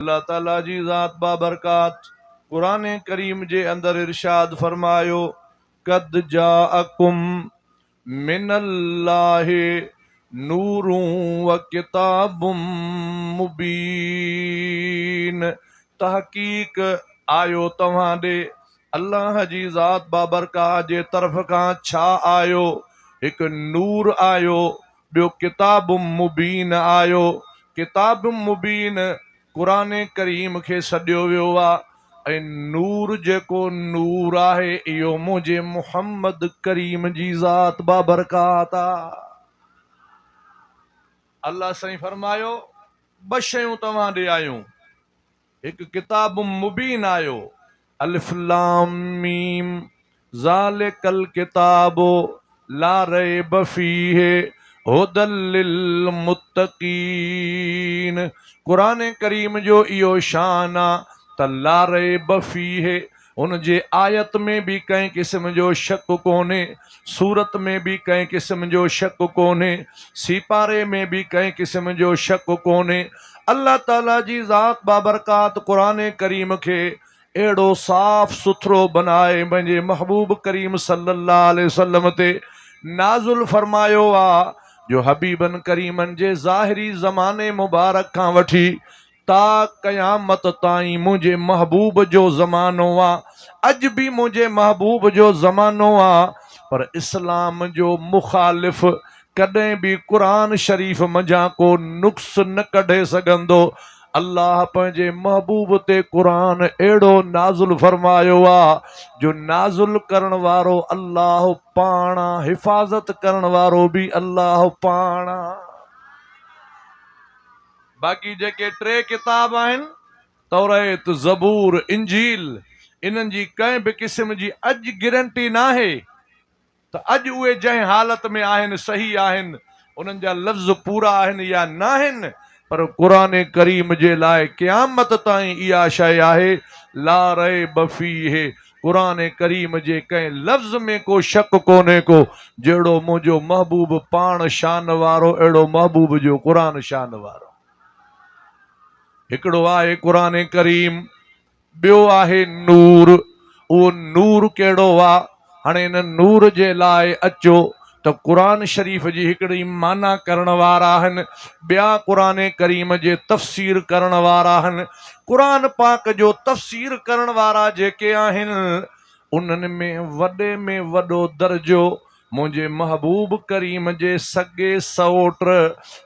अल्लाह ताला जी ज़ात बाबरकात कुरान करीम जे अंदर इरशाद फरमायो कद जाअकुम मिनल्लाहि नूरुं व किताबुम मुबीन। तहकीक आयो तव्हां ॾे अल्लाह जी ज़ात बाबरकात जे तरफ़ खां छा आयो? हिकु नूर आयो, ॿियो किताबुम मुबीन आयो। किताबुम मुबीन कुरान करीम खे सॾियो वियो आहे ऐं नूर जेको नूर आहे इहो मुंहिंजे मुहम्मद करीम जी ज़ात बाबरकात आहे। अल्लाह साईं फरमायो ॿ शयूं तव्हां ॾे आयूं, हिकु किताब मुबीन आयो, अलिफ लाम मीम ज़ालिकल किताबो ला रैब फीहि हुदल लिल मुत्तकीन। कुरान करीम जो इहो शान आहे त ला रैब फीहि, उन जे आयत में भी कंहिं क़िस्म जो शक कोन्हे, सूरत में भी कंहिं क़िस्म जो शक कोन्हे, सिपारे में भी कंहिं क़िस्म जो शक कोन्हे। अल्लाह ताला जी ज़ात बाबरकात कुरान करीम खे अहिड़ो साफ़ सुथरो बनाए मुंहिंजे महबूब करीम सल्लल्लाहु अलैहि वसल्लम ते नाज़ुल फरमायो आहे जो हबीबन करीमन जे ज़ाहिरी ज़माने मुबारक खां वठी ता क़यामत ताईं मुंहिंजे महबूब जो ज़मानो आहे। अॼु भी मुंहिंजे महबूब जो ज़मानो आहे, पर इस्लाम जो मुखालिफ़ कॾहिं भी कुरान शरीफ़ मंझां को नुक्स न कढे सघंदो। अल्लाह पंहिंजे महबूब ते कुरान अहिड़ो नाज़ुल फरमायो आहे जो नाज़ुल करण वारो अल्लाह पाण, हिफ़ाज़त करण वारो भी अल्लाह पाण। बाक़ी जेके टे किताब आहिनि तौरात, ज़बूर, इंजील, इन्हनि जी कंहिं भी क़िस्म जी अॼु गारंटी नाहे त अॼु उहे जंहिं हालत में आहिनि सही आहिनि, उन्हनि जा लफ़्ज़ पूरा आहिनि या न आहिनि, पर कुरान करीम जे लाइ क़यामत ताईं इहा शइ आहे ला रैब फीहि। कुरान करीम जे कंहिं लफ़्ज़ में को शक कोन्हे को, जहिड़ो मुंहिंजो महबूब पाण शान वारो अहिड़ो महबूब जो कुरान शान वारो। हिकिड़ो आहे कुरान करीम, ॿियो आहे नूर। उहो नूर कहिड़ो आहे? हाणे इन नूर जे लाइ अचो त कुरान शरीफ़ जी हिकिड़ी माना करण वारा आहिनि, ॿिया कुरान करीम जे तफ़सीर करण वारा आहिनि। कुरान पाक जो तफ़सीर करण वारा जेके आहिनि उन्हनि में वॾो दर्जो मुंहिंजे महबूब करीम जे सॻे सौट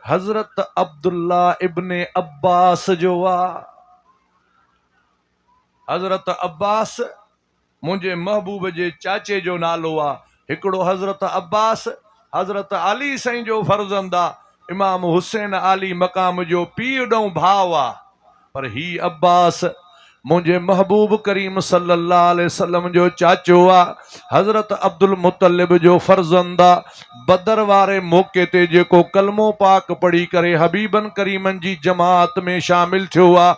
हज़रत अब्दुल्ला इब्ने अब्बास जो आहे। हज़रत अब्बास मुंहिंजे महबूब जे चाचे जो नालो आहे। हिकिड़ो हज़रत अब्बास हज़रत अली साईं जो फर्ज़ंद आहे, इमाम हुसैन अली मक़ाम जो पीउ ॾऊं भाउ आहे, पर ही अब्बास मुंहिंजे महबूब करीम सल्लल्लाहु अलैहि वसल्लम जो चाचो आहे। हज़रत अब्दुल मुत्तलिब जो फर्ज़ंद आहे। बदर वारे मौक़े ते जेको कलमो पाक पढ़ी करे हबीबन करीमन जी जमात में शामिल थियो आहे,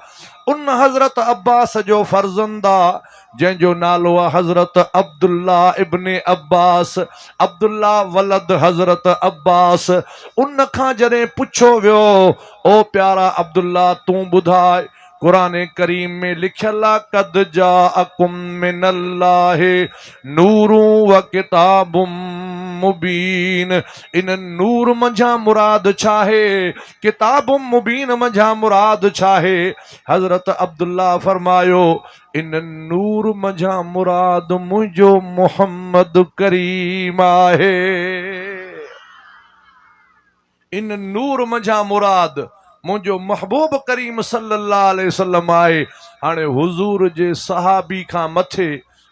उन हज़रत अब्बास जो फर्ज़ंद आहे जंहिंजो नालो आहे हज़रत अब्दुल्ला इब्ने अब्बास। अब्दुल्ला वलद हज़रत अब्बास। उन खां जॾहिं पुछो वियो, ओ प्यारा अब्दुल्ला तूं ॿुधाए, कुरान करीम में लिखियल आहे कद जाअकुम मिनल्लाहि नूरुं व किताबुम मुबीन। इन नूर मंझां मुराद छा आहे? किताबुम मुबीन मंझां मुराद छा आहे? हज़रत अब्दुल्ला फरमायो इन नूर मंझां मुराद मुंहिंजो मुहम्मद करीम आहे। इन नूर मंझां मुराद मुंहिंजो महबूब करीम सल्लल्लाहु अलैहि वसल्लम आहे। हाणे हुजूर जे सहाबी खां मथे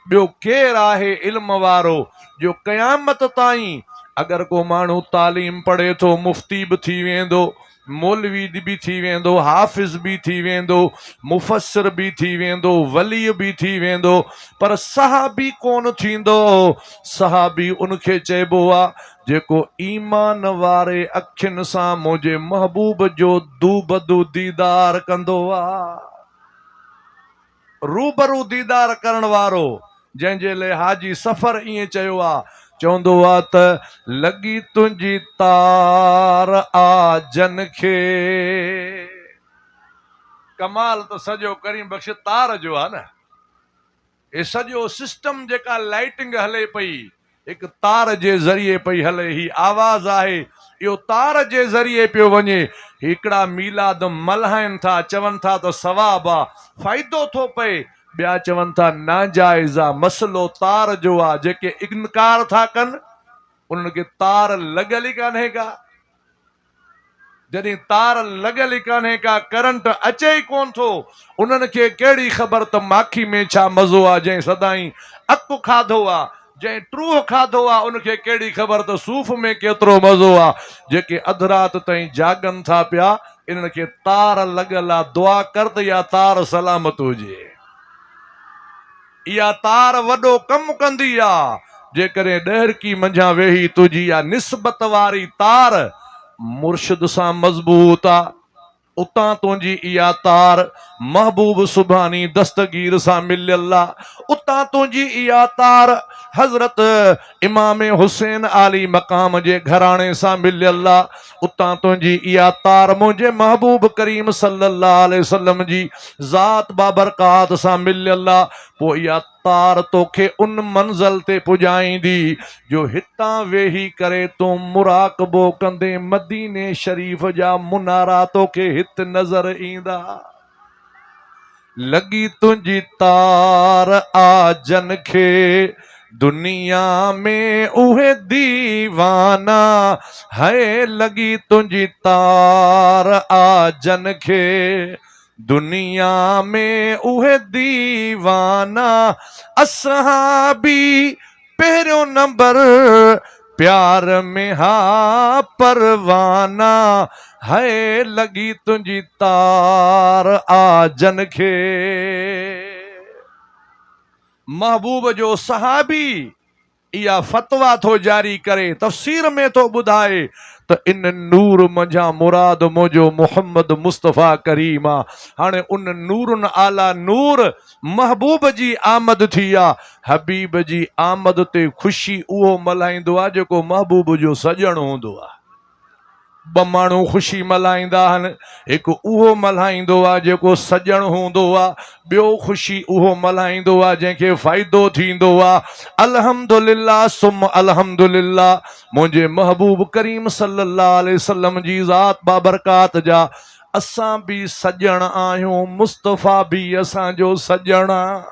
ॿियो केरु आहे इल्म वारो जो क़यामत ताईं अगरि को माण्हू तालीम पढ़े थो, मुफ्ती बि थी वेंदो, मौलवी बि थी वेंदो, हाफ़िज़ बि थी वेंदो, मुफ़स्सिर बि थी वेंदो, वली बि थी वेंदो, पर सहाबी कोन थींदो। सहाबी उनखे चइबो आहे जेको ईमान वारे अखियुनि सां मुंहिंजे महबूब जो दूबदू दीदार कंदो आहे। रूबरू दीदार करण वारो, जंहिंजे लाइ हाजी सफ़र ईअं चयो आहे, चवंदो आहे त लॻी तुंहिंजी तार आ जन खे कमाल त सॼो करीम बख़्श तार जो आहे न। हे सॼो सिस्टम जेका लाइटिंग हले पई हिकु तार जे ज़रिए पई हले, ही आवाज़ आहे इहो तार जे ज़रिए पियो वञे। हिकिड़ा मीलाद मल्हाइनि था, चवनि था त सवाब आहे, फ़ाइदो थो पए, ॿिया चवनि था नाजाइज़ आहे। मसलो तार जो आहे। जेके इनकार था कनि उन्हनि खे तार लॻल ई कान्हे का। जॾहिं तार लॻल ई कान्हे का, करंट अचे ई कोन थो, उन्हनि खे कहिड़ी ख़बर त माखी में छा मज़ो आहे। जंहिं सदाईं अकु खाधो आहे, जंहिं टूह खाधो आहे, उनखे कहिड़ी ख़बर त सूफ़ में केतिरो मज़ो आहे। जेके अधु राति ताईं जागनि था पिया, इन्हनि खे तार लॻल आहे। दुआ कर त इहा तार सलामत हुजे। इहा तार वॾो कमु कंदी आहे। जेकॾहिं ॾहरकी मंझां वेही तुंहिंजी इहा निस्बत वारी तार मुर्शिद सां मज़बूत आहे, उतां तुंहिंजी इहा तार महबूब सुभानी दस्तगीर सां मिलियल आहे। उतां तुंहिंजी इहा तार हज़रत इमाम हुसैन आली मक़ाम जे घराणे सां मिलियल आहे। उतां तुंहिंजी इहा तार मुंहिंजे महबूब करीम सल्लल्लाहु अलैहि वसल्लम जी ज़ात बाबरकात सां मिलियल आहे। पोइ इहा तार तोखे उन मंज़िल ते पुॼाईंदी जो हितां वेही करे तूं मुराक़बो कंदे मदीने शरीफ़ जा मुनारा तोखे हिते नज़र ईंदा। लगी तुंहिंजी तार आजन खे दुनिया में उहे दीवाना है। लगी तुंहिंजी तार आजन खे दुनिया में उहे दीवाना। असहाबी पहिरियों नंबर प्यार में हा परवाना है। लगी तुंहिंजी तार आजन खे। महबूब जो सहाबी इहा फतवा थो जारी करे, तफ़सीर में थो ॿुधाए त इन नूर मंझां मुराद मुंहिंजो मुहम्मद मुस्तफ़ा करीम आहे। हाणे उन नूरुनि आला नूर महबूब जी आमद थी आहे। हबीब जी आमद ते ख़ुशी उहो मल्हाईंदो आहे जेको महबूब जो सॼण हूंदो आहे। ॿ माण्हू ख़ुशी मल्हाईंदा आहिनि, हिकु उहो मल्हाईंदो आहे जेको सॼण हूंदो आहे, ॿियो ख़ुशी उहो मल्हाईंदो आहे जंहिंखे फ़ाइदो थींदो आहे। अल्हम्दुलिल्लाह सुम अल्हम्दुलिल्लाह, मुंहिंजे महबूब करीम सल्लल्लाहु अलैहि वसल्लम जी ज़ात बाबरकात जा असां बि सॼण आहियूं, मुस्तफ़ा बि असांजो सॼण आहे।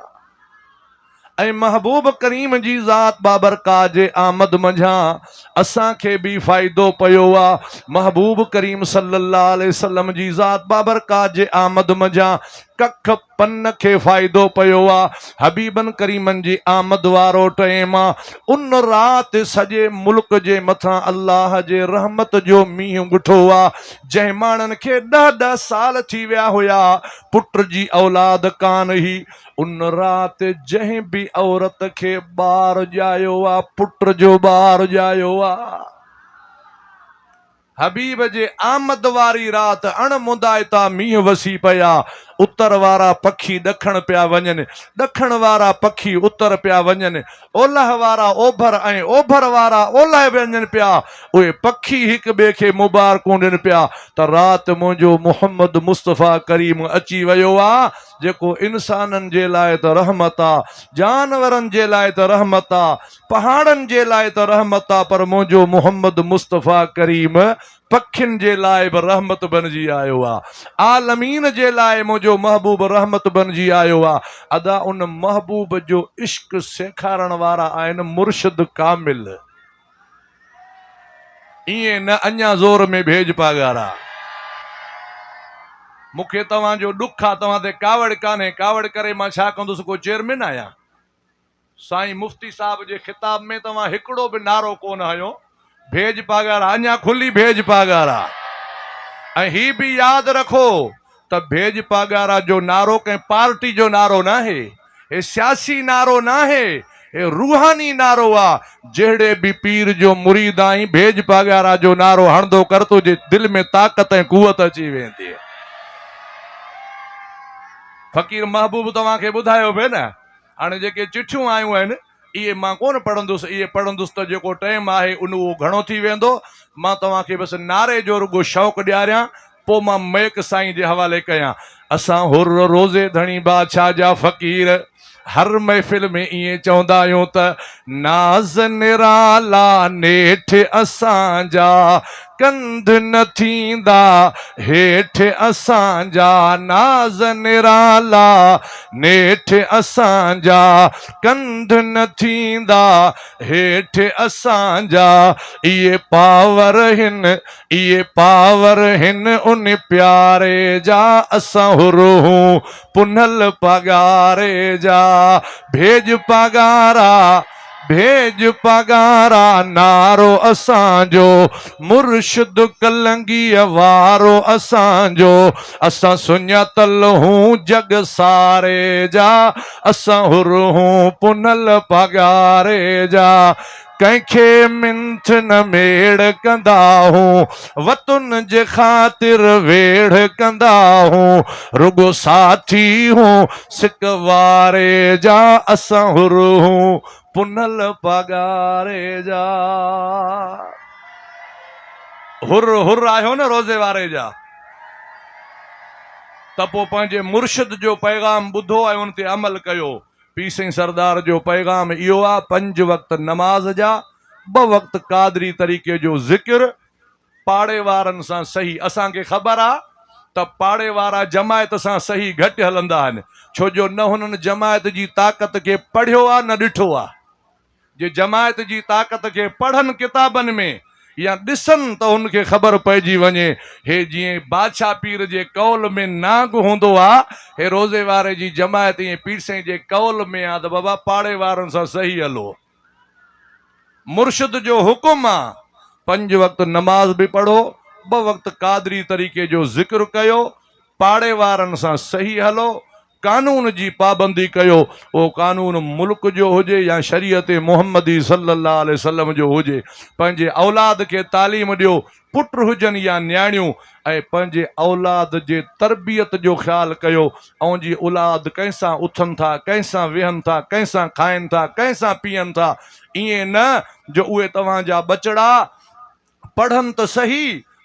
ऐं महबूब करीम जी ज़ात बाबरकात जे आमद मंझां असांखे बि फ़ाइदो पियो आहे। महबूब करीम सल्लल्लाहु अलैहि वसल्लम जी ज़ात बाबरकात जे आमद मंझां कख पन खे फ़ाइदो पियो आहे। हबीबन करीमन जी आमद वारो टाइम आहे। उन राति सॼे मुल्क जे मथां अल्लाह जे रहमत जो मींहुं ॻुठो आहे। जंहिं माण्हुनि खे 10-10 साल थी विया हुया, पुट जी औलाद कान हुई, उन राति जंहिं बि औरत खे ॿार ॼायो आहे, पुट जो ॿार ॼायो आहे। हबीब जे आमद वारी राति अणमुंदाइता मींहुं वसी पिया। उत्तर वारा पखी ॾखण पिया वञनि, ॾखण वारा पखी उत्तर पिया वञनि, ओलह वारा ओभर ऐं ओभर वारा ओलह वञनि पिया। उहे पखी हिक ॿिए खे मुबारकूं ॾियनि पिया त राति मुंहिंजो मुहम्मद मुस्तफ़ा करीम अची वियो आहे, जेको इंसाननि जे लाइ त रहमत आहे, जानवरनि जे लाइ त रहमत आहे, पहाड़नि जे लाइ त रहमत आहे, पर मुंहिंजो मुहम्मद मुस्तफ़ा करीम पखियुनि जे लाइ बि रहमत बणिजी आयो आहे। आलमीन जे लाइ मुंहिंजो महबूब रहमत बणिजी आयो आहे। अदा उन महबूब जो इश्क सेखारण वारा आहिनि मुर्शिद कामिल। ईअं न अञा ज़ोर में भेज पागारा। मूंखे तव्हांजो ॾुख आहे, तव्हां ते कावड़ कान्हे, कावड़ करे मां छा कंदुसि, को चेयरमैन आहियां? साईं मुफ्ती साहब जे खिताब में तव्हां हिकिड़ो बि नारो कोन हयो, भेज पागारा, अञा खुली भेज पागारा। ऐं ही बि यादि रखो त भेज पागारा जो नारो कंहिं पार्टी जो नारो न आहे, हे सियासी नारो न आहे, हे रूहानी नारो आहे। जहिड़े बि पीर जो मुरीद आहीं, भेज पागारा जो नारो हणंदो कर, तुंहिंजे दिलि में ताक़त ऐं कुवत अची वेंदी। फ़कीर महबूब तव्हांखे ॿुधायो पिए न, हाणे जेके चिठियूं आयूं आहिनि इहे मां कोन पढ़ंदुसि, इहे पढ़ंदुसि त जेको टाइम आहे उन उहो घणो थी वेंदो। मां तव्हांखे बसि नारे जो रुगो शौक़ु ॾियारियां, पोइ मां मैक साईं जे हवाले कयां। असां हुर रोज़े धणी बादशाह जा फ़क़ीर हर महफ़िल में इएं चवंदा आहियूं त नाज़ निराला नेठि असांजा कंध न थींदा हेठि असांजा नाज़ निराला नेठि असांजा कंध न थींदा हेठि असांजा इहे पावर हिन उन प्यारे जा असां हुरूं पुनल पगारे जा भेज पगारा नारो असांजो मुर्शिद कलंगीअ वारो असांजो असां सुञातल हूं जग सारे जा असां हुरूं पुनल पगारे जा कंहिंखे मिंथ न मेड़ कंदा हूं वतुन जे ख़ातिर वेड़ कंदा हूं रुगो साथी हूं सिक वारे जा असां हुरूं पुनल पगारे जा हुर आहियो न रोज़े वारे जा त पोइ पंहिंजे मुर्शिद जो पैगाम ॿुधो ऐं उन ते अमल कयो पीर साईं सरदार जो पैगाम इहो आहे 5 वक़्त नमाज़ जा 2 वक़्त क़ादरी तरीक़े जो ज़िक्र पाड़े वारनि सां सही असांखे ख़बर आहे त पाड़े वारा जमायत सां सही घटि हलंदा आहिनि छो जो न हुननि जमायत जी ताक़त खे पढ़ियो आहे न ॾिठो आहे जे जमायत जी ताक़त खे पढ़नि किताबनि में या ॾिसनि त हुनखे ख़बर पइजी वञे हे जीअं बादशाह पीर जे कौल में नाग हूंदो आहे हे रोज़े वारे जी जमायत ईअं पीर साईं जे कौल में आहे त बाबा पाड़े वारनि सां सही हलो मुर्शिद जो हुकुम आहे 5 वक़्त नमाज बि पढ़ो 2 वक़्त क़ादरी तरीक़े जो ज़िक्र कयो पाड़े वारनि सां सही हलो कानून जी पाबंदी कयो उहो कानून मुल्क जो हुजे या शरीयत मुहम्मदी सल्लल्लाहु अलैहि वसल्लम जो हुजे पंहिंजे औलाद खे तालीम ॾियो पुट हुजनि या न्याणियूं ऐं पंहिंजे औलाद जे तरबियत जो ख़्यालु कयो ऐं जी औलाद कंहिंसां उथनि था कंहिंसां वेहनि था कंहिंसां खाइनि था कंहिंसां पीअनि था ईअं न जो उहे तव्हांजा बचड़ा पढ़नि त सही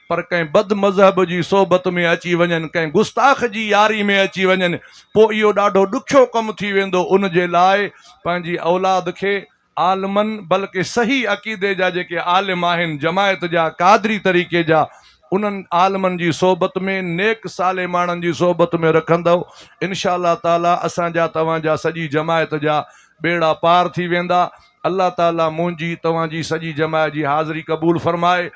पर कंहिं बद मज़हब जी सोबत में अची वञनि कंहिं गुस्ताख जी यारी में अची वञनि पोइ इहो ॾाढो ॾुखियो कमु थी वेंदो उन जे लाइ पंहिंजी औलाद खे आलमनि बल्कि सही अक़ीदे जा जेके आलिम आहिनि जमायत जा क़ादरी तरीक़े जा उन्हनि आलमनि जी सोबत में नेक साले माण्हुनि जी सोबत में रखंदव इंशा अल्लाह ताला असांजा तव्हांजा सॼी जमायत जा बेड़ा पार थी वेंदा अल्लाह ताला मुंहिंजी तव्हांजी सॼी जमायत जी हाज़िरी क़बूल फरमाए।